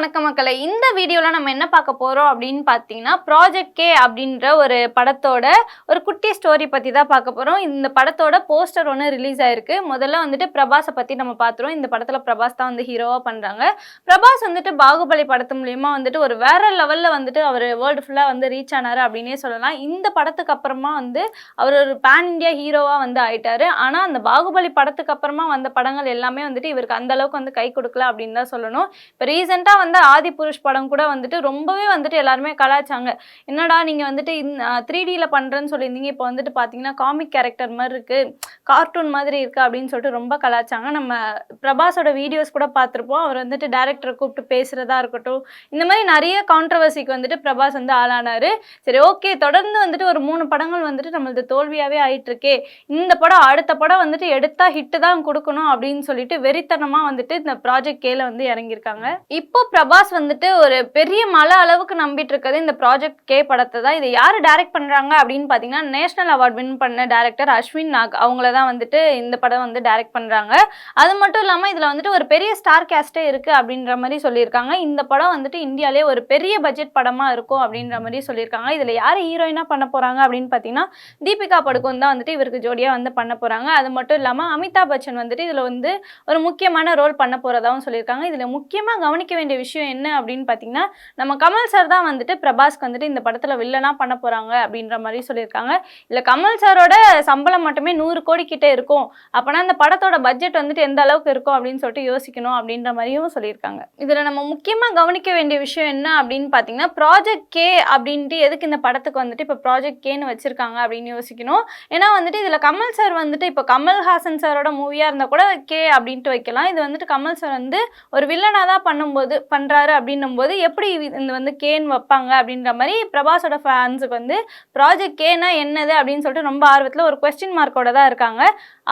வணக்கம் மக்களே. இந்த வீடியோல நம்ம என்ன பார்க்க போறோம் அப்படின்னு பார்த்தீங்கன்னா, ப்ராஜெக்ட் கே அப்படின்ற ஒரு படத்தோட ஒரு குட்டி ஸ்டோரி பத்தி தான் பார்க்க போறோம். இந்த படத்தோட போஸ்டர் ஒன்று ரிலீஸ் ஆயிருக்கு. முதல்ல வந்துட்டு பிரபாஸை பத்தி நம்ம பார்த்துருவோம். இந்த படத்துல பிரபாஸ் தான் வந்து ஹீரோவா பண்றாங்க. பிரபாஸ் வந்துட்டு பாகுபலி படத்து மூலியமா வந்துட்டு ஒரு வேற லெவல்ல வந்துட்டு அவர் வேர்ல்டு ஃபுல்லா வந்து ரீச் ஆனாரு அப்படின்னே சொல்லலாம். இந்த படத்துக்கு அப்புறமா வந்து அவர் ஒரு பேன் இந்தியா ஹீரோவா வந்து ஆயிட்டாரு. ஆனா அந்த பாகுபலி படத்துக்கு அப்புறமா வந்த படங்கள் எல்லாமே வந்துட்டு இவருக்கு அந்த அளவுக்கு வந்து கை கொடுக்கல அப்படின்னு தான் சொல்லணும். இப்போ ரீசெண்டாக வந்து ஆதிபுருஷ் படம் கூட வந்துட்டு ரொம்பவே வந்துட்டு எல்லாருமே கலாய்ச்சாங்க. என்னடா நீங்கள் வந்துட்டு 3Dயில் பண்ணுறேன்னு சொல்லியிருந்தீங்க, இப்போ வந்துட்டு பார்த்தீங்கன்னா காமிக் கேரக்டர் மாதிரி இருக்குது, கார்ட்டூன் மாதிரி இருக்குது அப்படின்னு சொல்லிட்டு ரொம்ப கலாய்ச்சாங்க. நம்ம பிரபாஸோட வீடியோஸ் கூட பார்த்துருப்போம். அவர் வந்துட்டு டேரக்டரை கூப்பிட்டு பேசுகிறதா இருக்கட்டும், இந்த மாதிரி நிறைய கான்ட்ரவர்சிக்கு வந்துட்டு பிரபாஸ் வந்து ஆளானார். சரி, ஓகே, தொடர்ந்து வந்துட்டு ஒரு 3 படங்கள் வந்துட்டு நம்மளது தோல்வியாகவே ஆயிட்டுருக்கே, இந்த படம் அடுத்த படம் வந்துட்டு எடுத்தால் ஹிட்டு தான் கொடுக்கணும் அப்படின்னு சொல்லிட்டு வெறித்தனமாக வந்துட்டு இந்த ப்ராஜெக்ட் கேல வந்து இறங்கியிருக்காங்க. இப்போ பிரபாஸ் வந்துட்டு ஒரு பெரிய மலை அளவுக்கு நம்பிட்டு இருக்கிறது இந்த ப்ராஜெக்ட் கே படத்தை தான். இதை யார் டைரக்ட் பண்றாங்க அப்படின்னு பார்த்தீங்கன்னா, நேஷனல் அவார்ட் வின் பண்ண டைரக்டர் அஸ்வின் நாக் அவங்கள தான் வந்துட்டு இந்த படம் வந்து டைரக்ட் பண்றாங்க. அது மட்டும் இல்லாமல் இதில் வந்துட்டு ஒரு பெரிய ஸ்டார் கேஸ்டே இருக்கு அப்படின்ற மாதிரி சொல்லியிருக்காங்க. இந்த படம் வந்துட்டு இந்தியாவிலே ஒரு பெரிய பட்ஜெட் படமா இருக்கும் அப்படின்ற மாதிரி சொல்லியிருக்காங்க. இதில் யார் ஹீரோயினா பண்ண போறாங்க அப்படின்னு பார்த்தீங்கன்னா, தீபிகா படுகோன் தான் வந்துட்டு இவருக்கு ஜோடியா வந்து பண்ண போறாங்க. அது மட்டும் இல்லாமல் அமிதாப் பச்சன் வந்துட்டு இதில் வந்து ஒரு முக்கியமான ரோல் பண்ண போறதாகவும் சொல்லியிருக்காங்க. இதில் முக்கியமாக கவனிக்க வேண்டிய விஷயம் என்ன அப்படின்னு பார்த்தீங்கன்னா, நம்ம கமல் சார் தான் வந்துட்டு பிரபாஸ்க்கு வந்துட்டு இந்த படத்தில் வில்லனா பண்ண போறாங்க அப்படின்ற மாதிரி சொல்லியிருக்காங்க. இல்லை கமல் சாரோட சம்பளம் மட்டுமே 100 கோடி கிட்ட இருக்கும், அப்போனா இந்த படத்தோட பட்ஜெட் வந்துட்டு எந்த அளவுக்கு இருக்கும் அப்படின்னு சொல்லிட்டு யோசிக்கணும் அப்படின்ற மாதிரியும் சொல்லியிருக்காங்க. இதில் நம்ம முக்கியமாக கவனிக்க வேண்டிய விஷயம் என்ன அப்படின்னு பார்த்தீங்கன்னா, ப்ராஜெக்ட் கே அப்படின்ட்டு எதுக்கு இந்த படத்துக்கு வந்துட்டு இப்போ ப்ராஜெக்ட் கேன்னு வச்சிருக்காங்க அப்படின்னு யோசிக்கணும். ஏன்னா வந்துட்டு இதில் கமல் சார் வந்துட்டு இப்போ கமல்ஹாசன் சாரோட மூவியாக இருந்தால் கூட கே அப்படின்ட்டு வைக்கலாம். இது வந்துட்டு கமல் சார் வந்து ஒரு வில்லனாக தான் பண்ணுறாரு அப்படின்னும் போது எப்படி இந்த வந்து கேன்னு வைப்பாங்க அப்படின்ற மாதிரி பிரபாஸோட ஃபேன்ஸுக்கு வந்து ப்ராஜெக்ட் கேனா என்னது அப்படின்னு சொல்லிட்டு ரொம்ப ஆர்வத்தில் ஒரு கொஸ்டின் மார்க்கோட தான் இருக்காங்க.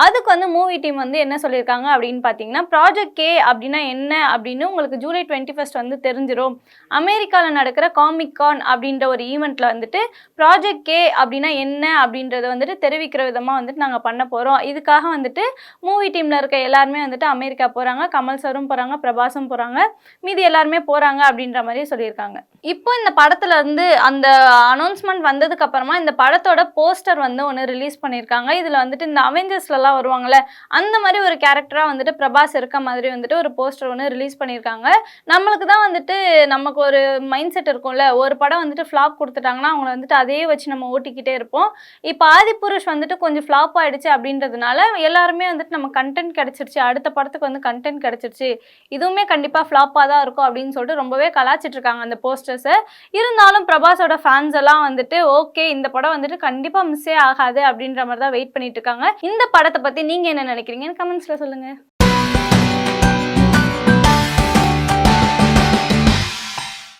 அதுக்கு வந்து மூவி டீம் வந்து என்ன சொல்லியிருக்காங்க அப்படின்னு பார்த்தீங்கன்னா, ப்ராஜெக்ட் கே அப்படின்னா என்ன அப்படின்னு உங்களுக்கு ஜூலை 21 வந்து தெரிஞ்சிடும். அமெரிக்காவில் நடக்கிற காமிக் கான் அப்படின்ற ஒரு ஈவெண்ட்டில் வந்துட்டு ப்ராஜெக்ட் கே அப்படின்னா என்ன அப்படின்றத வந்துட்டு தெரிவிக்கிற விதமாக வந்துட்டு நாங்கள் பண்ண போகிறோம். இதுக்காக வந்துட்டு மூவி டீமில் இருக்க எல்லாருமே வந்துட்டு அமெரிக்கா போகிறாங்க, கமல் சாரும் போகிறாங்க, பிரபாஸும் போகிறாங்க, மீதி எல்லாருமே போகிறாங்க அப்படின்ற மாதிரி சொல்லியிருக்காங்க. இப்போ இந்த படத்துல இருந்து அந்த அனௌன்ஸ்மெண்ட் வந்ததுக்கு அப்புறமா இந்த படத்தோட போஸ்டர் வந்து ஒன்று ரிலீஸ் பண்ணியிருக்காங்க. இதில் வந்துட்டு இந்த அவெஞ்சர்ஸ்லாம் வருவாங்கள்ல, அந்த மாதிரி ஒரு கேரக்டராக வந்துட்டு பிரபாஸ் இருக்க மாதிரி வந்துட்டு ஒரு போஸ்டர் ஒன்று ரிலீஸ் பண்ணியிருக்காங்க. நம்மளுக்கு தான் வந்துட்டு நமக்கு ஒரு மைண்ட் செட் இருக்கும்ல, ஒரு படம் வந்துட்டு ஃப்ளாப் கொடுத்துட்டாங்கன்னா அவங்கள வந்துட்டு அதே வச்சு நம்ம ஓட்டிக்கிட்டே இருப்போம். இப்போ ஆதிபுருஷ் வந்துட்டு கொஞ்சம் ஃப்ளாப் ஆகிடுச்சு அப்படின்றதுனால எல்லாருமே வந்துட்டு நம்ம கண்டென்ட் கிடச்சிருச்சு, அடுத்த படத்துக்கு வந்து கண்டென்ட் கிடச்சிருச்சு, இதுவுமே கண்டிப்பாக ஃப்ளாப்பாக தான் இருக்கும் அப்படின்னு சொல்லிட்டு ரொம்பவே கலாச்சிட்டு இருக்காங்க அந்த போஸ்டர்ஸை. இருந்தாலும் பிரபாஸோட ஃபேன்ஸ் எல்லாம் வந்துட்டு ஓகே, இந்த படம் வந்துட்டு கண்டிப்பாக மிஸ்ஸே ஆகாது அப்படின்ற மாதிரி தான் வெயிட் பண்ணிட்டு இருக்காங்க. இந்த படத்தை பற்றி நீங்கள் என்ன நினைக்கிறீங்கன்னு கமெண்ட்ஸில் சொல்லுங்கள்.